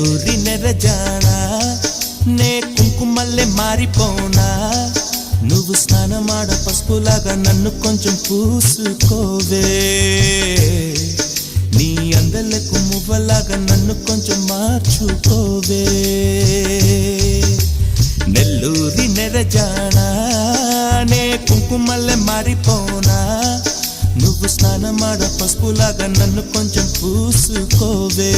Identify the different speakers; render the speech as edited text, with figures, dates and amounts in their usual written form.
Speaker 1: నెల్లూరి నెరజానా నే కుంకుమల్లే మారిపోనా నువ్వు స్నానమాడ పసుపులాగా నన్ను కొంచెం పూసుకోవే నీ అందలకు మువ్వలాగా నన్ను కొంచెం మార్చుకోవే నెల్లూరి నెరజానా నే కుంకుమల్లే మారిపోనా నువ్వు స్నానమాడ పసుపులాగా నన్ను కొంచెం పూసుకోవే